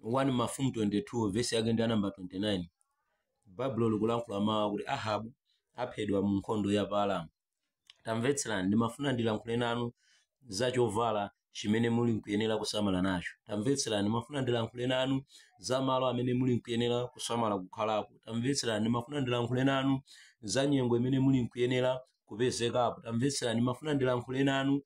1 Mafumu 22 verse yake ndi namba 29 Baibulo likulankhula mawu kuti Ahabu aphedwa mu nkhondo ya Aaramu. Tamvetserani, ndimafuna ndilankhule nanu za chovala chimene muli nkuyenera kusamala nacho. Tamvetserani, ndimafuna ndilankhule nanu za malo amene muli nkuyenera kusamala kukhalapo. Tamvetserani, ndimafuna ndilankhule nanu za nyengo imene muli nkuyenera kupezekapo. Tamvetserani, ndimafuna ndilankhule nanu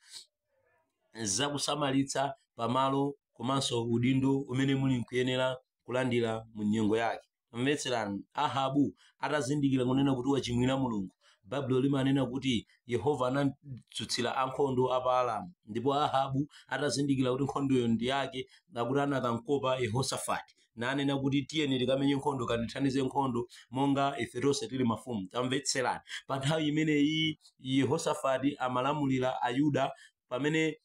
za kusamalitsa pamalo komanso udindo umene muli nkuyenera kulandira mu nyengo yake. Tamvetserani, Ahabu atazindikira kunena kuti wachimwira Mulungu, Baibulo limanena kuti Yehova anatsutsira ankhondo a Aaramu, ndipo Ahabu atazindikira kuti nkhondoyo ndi yake nakuti anakamkopa Yehosafati nanena kuti tiyeni tikamenye nkhondo kandithandize nkhondo monga ife tonse tili mafumu. Tamvetserani, pa nthawi imeneyi Yehosafati amalamulira Ayuda pamene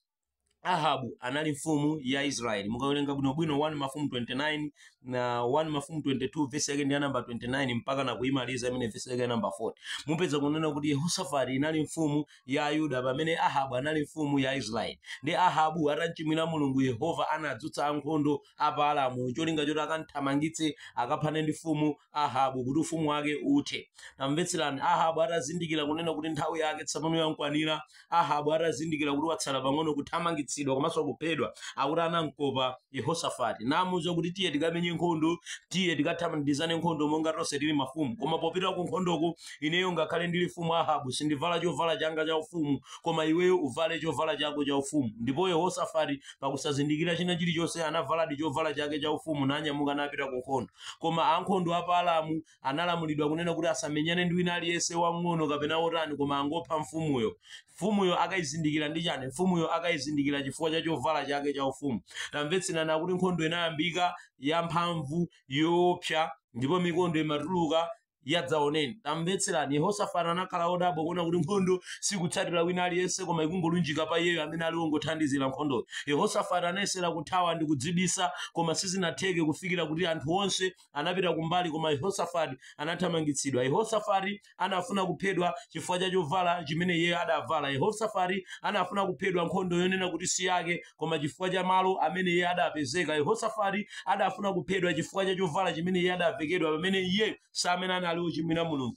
Ahabu anali mfumu ya Israeli. Mukawerenga bwinobwino 1 Mafumu 29 na 1 Mafumu 22 verse yake ndi namba 29 mpaka na kuimaliza imene verse yake namba 40. Mupeza kunena kuti Yehosafati inali mfumu ya Ayuda pamene Ahabu anali mfumu ya Israeli. Ndi Ahabu atanchimwira Mulungu, Yehova anadzutsa ankhondo a Aaramu cholinga choti akanthamangitse akaphane ndi mfumu Ahabu kuti ufumu wake uthe. Tamvetserani, Ahabu atazindikira kunena kuti nthawi yake tsopano yankwanira, Ahabu atazindikira kuti watsala pang'ono kuthamangitsa komanso kuphedwa, akuti anamkopa Yehosafati namuwuza kuti tiye tikamenye nkhondo, tiye tikathamangizane nkhondo monga tonse tili mafumu. Koma popita ku nkhondoko, ineyo ngakhale ndili mfumu Ahabu sindivala chovala changa cha ufumu, koma iweyo uvale chovala chako cha ufumu. Ndipo Yehosafati pakusazindikira china chilichonse anavaladi chovala chake cha ufumu nanyamuka napita ku nkhondo. Koma ankhondo a Aaramu analamulidwa kunena kuti asamenyane ndi wina aliyense wamng'ono kapena wotani, koma angopha mfumuyo. Mfumuyo akayizindikira ndi chani? Mfumuyo akayizindikira chifukwa cha chovala chake cha ufumu. Tamvetserani kuti nkhondo inayambika ya mphamvu yoopsa ndipo mikondo imatuluka yadzaoneni. Tamvetserani, Yehosafati anakhala odabwa kuona kuti nkhondo sikutsatira wina aliyense koma ikungolunjika pa iyeyo amene ali wongothandizira nkhondo. Yehosafati anayesera kuthawa ndi kudzibisa koma sizinatheke kufikira kuti anthu onse anapita kumbali, koma Yehosafati anathamangitsidwa. Yehosafati anafuna kuphedwa chifukwa cha chovala chimene iye adavala. Yehosafati anafuna kuphedwa nkhondo yonena kuti si yake koma chifukwa cha malo amene iye adapezeka. Yehosafati adafuna kuphedwa chifukwa cha chovala chimene iye adavekedwa pamene iye samene uchimwira Mulungu.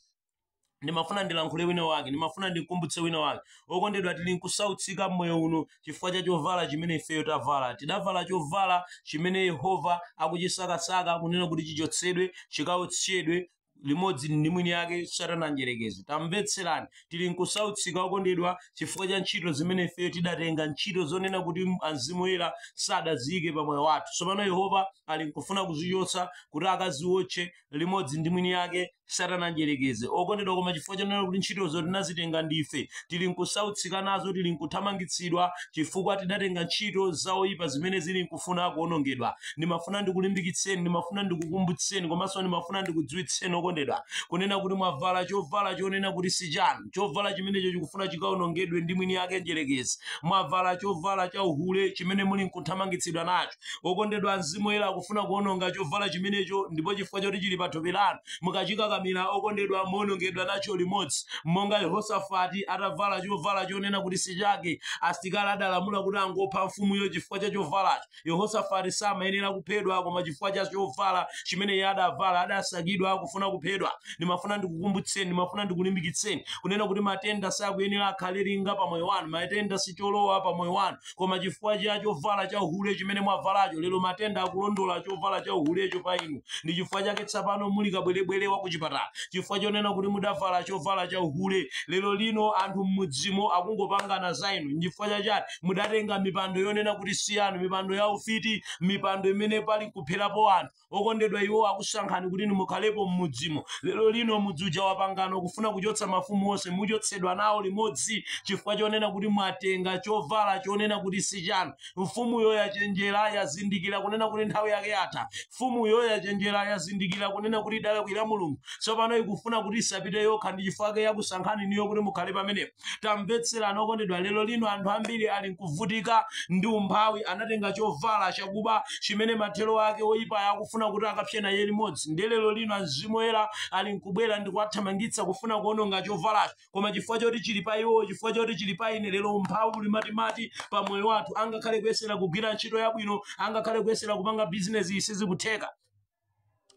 Ndimafuna ndilankhule wina wake, ndimafuna ndikumbutse wina wake. Okondedwa, tili nkusautsika mmoyo uno chifukwa cha chovala chimene ifeyo tavala. Tidavala chovala chimene Yehova akuchisakasaka kunena kuti chichotsedwe, chikaotchedwe limodzi ndi mwini yake Satana njerekezi. Tamvetserani, tili nkusautsika okondedwa chifukwa cha ntchito zimene ifeyo tidatenga, ntchito zonena kuti Mzimu Woyera sadaziyike pa moyo wathu. Tsopano Yehova ali nkufuna kuzichotsa kuti akaziwotche limodzi ndi mwini yake Satana njerekezi. Okondedwa, koma chifukwa chanena kuti ntchitozo tinazitenga ndife, tili nkusautsika nazo, tili nkuthamangitsidwa chifukwa tidatenga ntchito zaoyipa zimene zili nkufuna kuonongedwa. Ndimafuna ndikulimbikitseni, ndimafuna ndikukumbutseni, komanso ndimafuna ndikudziwitseni okondedwa kunena kuti mwavala chovala chonena kuti si chanu, chovala chimenecho chikufuna chikaonongedwe ndi mwini yake njerekezi. Mwavala chovala cha uhule chimene muli nkuthamangitsidwa nacho. Okondedwa, Mzimu Woyera akufuna kuononga chovala chimenecho, ndipo chifukwa choti chili pa thupi lanu mukachikakamira, okondedwa, muonongedwa nacho limodzi. Monga Yehosafati atavala chovala chonena kuti si chake, asilikali adalamula kuti angopha mfumuyo chifukwa cha chovalacho. Yehosafati samayenera kuphedwa, koma chifukwa cha chovala chimene iye adavala adasakidwa akufuna kuphedwa. Ndimafuna ndikukumbutseni, ndimafuna ndikulimbikitseni kunena kuti matenda sakuyenera akhale linga pa moyo wanu, matenda si cholowa pa moyo wanu, koma chifukwa cha chovala cha uhule chimene mwavalacho lero matenda akulondola chovala cha uhulecho pa inu. Ndi chifukwa chake tsopano muli kabwerebwere wa kuchipatala, chifukwa chonena kuti mudavala chovala cha uhule. Lero lino anthu mmudzimo akungopangana za inu chifukwa chachati mudatenga mipando yonena kuti si yanu, mipando ya ufiti, mipando imene pali kupherapo anthu. Okondedwa, iwo akusankhani kuti mukhalepo mmudzimo. Lero lino mudzi uja wapangano kufuna kuchotsa mafumu onse, muchotsedwa nawo limodzi chifukwa chonena kuti mwatenga chovala chonena kuti si chanu. Mfumuyo yachenjera, yazindikira kunena kuti nthawi yake yatha. Mfumuyo yachenjera, yazindikira kunena kuti idalakwira Mulungu. Tsopano ikufuna kuti isapite yokha ndi chifukwa chake yakusankhani niyo kuti mukhale pamenepo. Tamvetserani okondedwa, lero lino anthu ambiri ali nkuvutika ndi umphawi, anatenga chovala chakuba chimene mathero ake oyipa akufuna kuti akapsena iye limodzi. Ndi lero lino Mzimu Woyera nkubwera ali nkubwera ndi kwathamangitsa kufuna kuononga chovalacho koma chifukwa choti chili pa iwo chifukwa choti chili pa ine lero umphawi uli matimati pa moyo wathu angakhale kuyesera kugwira ntchito yabwino angakhale kuyesera kupanga bizinesi isizikutheka.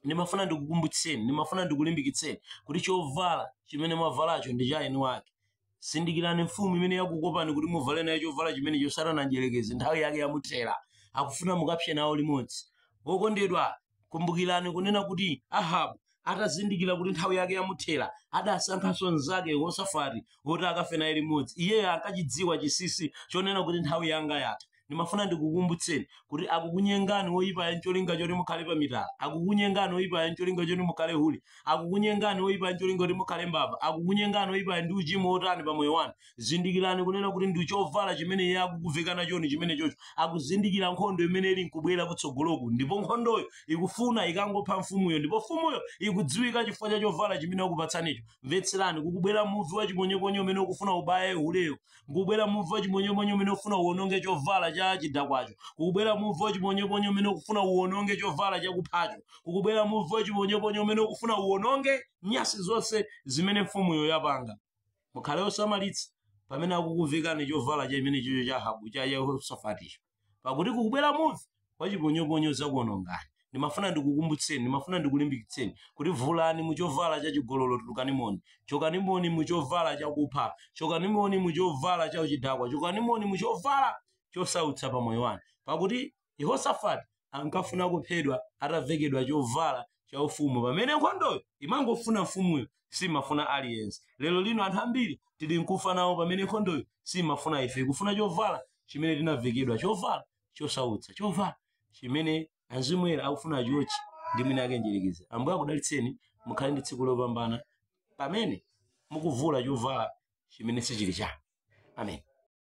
Ndimafuna ndikukumbutseni ndimafuna ndikulimbikitseni kuti chovala chimene mwavalacho ndi cha eni wake. Sindikirani mfumu imene yakukopani kuti muvale nayo chovala chimene chosatananjelekeze nthawi yake yamuthera akufuna mukapse nawo limodzi. Okondedwa kumbukirani kunena kuti Ahabu atazindikira kuti nthawi yake yamuthera adasankhanso nzake Yehosafati woti akafe naye limodzi. Iye ankachidziwa chisisi chonena kuti nthawi yanga yatha. Ndimafuna ndikukumbutseni kuti akukunyengani woyipa ncholinga choti mukhale pa mitala akukunyengani woyipa ncholinga choti mukhale huli akukunyengani woyipa ncholinga choti mukhale mbava akukunyengani woyipa ndi uchimo otani pa moyo wanu. Zindikirani kunena kuti ndi chovala chimene iye akukuveka nachoni chimene chocho akuzindikira nkhondo imene ili nkubwera kutsogoloku ndipo nkhondoyo ikufuna ikangopha mfumuyo ndipo mfumuyo ikudziwika chifukwa cha chovala chimene akupatsanicho. Mvetserani kukubwera muvi wa chimonyomonyo umene ukufuna ubaye huleyo kukubwera muvi wa chimonyomonyo umene ukufuna uwononge chovala cha chidakwacho kukubwera muvi wa chimonyomonyo umene ukufuna uwononge chovala chakuphacho kukubwera muvi wa chimonyomonyo umene ukufuna uwononge nyasi zonse zimene mfumuyo yapanga. Mukhale osamalitsa pamene akukuvekani chovala cha imene chicho cha Ahabu cha Yehosafaticho pakuti kukubwera muvi wa chimonyomonyo zakuwonongani. Ndimafuna ndikukumbutseni ndimafuna ndikulimbikitseni kuti vulani muchovala cha chigololo tulukanimoni chokanimoni muchovala chakupha chokanimoni muchovala cha chidakwa chokanimoni muchovala chosautsa pa moyo wanu pakuti Yehosafati ankafuna kuphedwa atavekedwa chovala cha ufumu pamene nkhondoyo imangofuna mfumuyo simafuna aliyense. Lero lino anthu ambiri tili nkufa nawo pamene nkhondoyo simafuna ife kufuna chovala chimene tinavekedwa chovala chosautsa chovala chimene azimwera akufuna chochi ndi mwina ake njerekeza. Ambuye akudalitseni mukhale ndi tsiku lopambana pamene mukuvula chovala chimene sichili chanu. Amen.